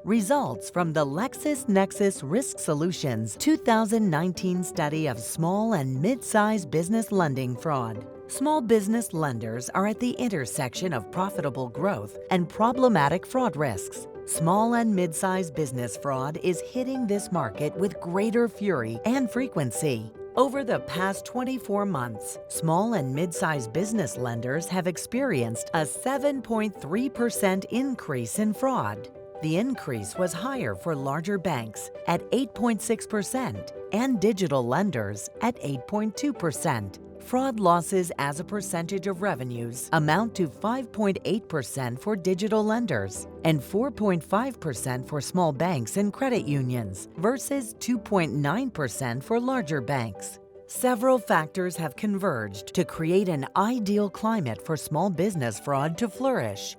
Results from the LexisNexis Risk Solutions 2019 study of small and mid-sized business lending fraud. Small business lenders are at the intersection of profitable growth and problematic fraud risks. Small and mid-sized business fraud is hitting this market with greater fury and frequency. Over the past 24 months, small and mid-sized business lenders have experienced a 7.3% increase in fraud. The increase was higher for larger banks at 8.6% and digital lenders at 8.2%. Fraud losses as a percentage of revenues amount to 5.8% for digital lenders and 4.5% for small banks and credit unions versus 2.9% for larger banks. Several factors have converged to create an ideal climate for small business fraud to flourish.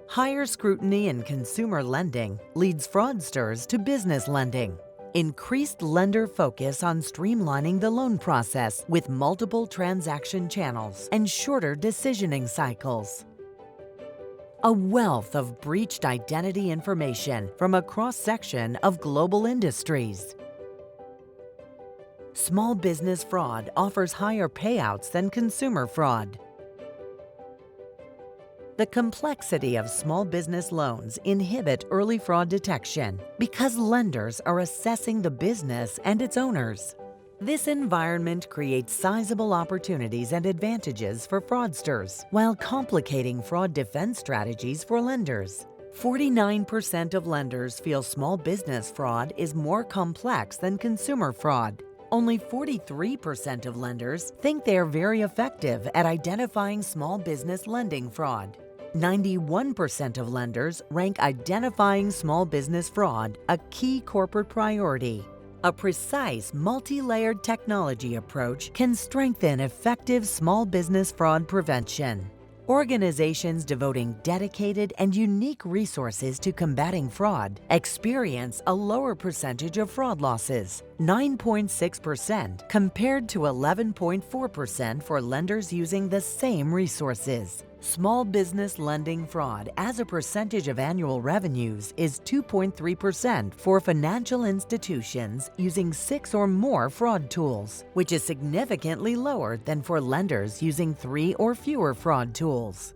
Higher scrutiny in consumer lending leads fraudsters to business lending. Increased lender focus on streamlining the loan process with multiple transaction channels and shorter decisioning cycles. A wealth of breached identity information from a cross-section of global industries. Small business fraud offers higher payouts than consumer fraud. The complexity of small business loans inhibit early fraud detection because lenders are assessing the business and its owners. This environment creates sizable opportunities and advantages for fraudsters while complicating fraud defense strategies for lenders. 49% of lenders feel small business fraud is more complex than consumer fraud. Only 43% of lenders think they are very effective at identifying small business lending fraud. 91% of lenders rank identifying small business fraud a key corporate priority. A precise, multi-layered technology approach can strengthen effective small business fraud prevention. Organizations devoting dedicated and unique resources to combating fraud experience a lower percentage of fraud losses, 9.6% compared to 11.4% for lenders using the same resources. Small business lending fraud as a percentage of annual revenues is 2.3% for financial institutions using 6 or more fraud tools, which is significantly lower than for lenders using 3 or fewer fraud tools.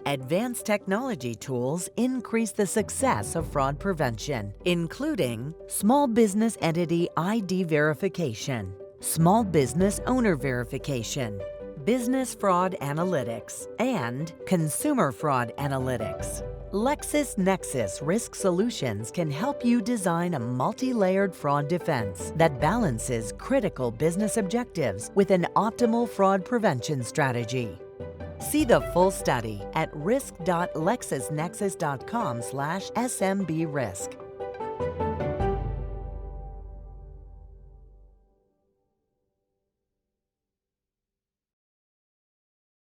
Advanced technology tools increase the success of fraud prevention, including small business entity ID verification, small business owner verification, business fraud analytics, and consumer fraud analytics. LexisNexis Risk Solutions can help you design a multi-layered fraud defense that balances critical business objectives with an optimal fraud prevention strategy. See the full study at risk.lexisnexis.com/SMBRisk.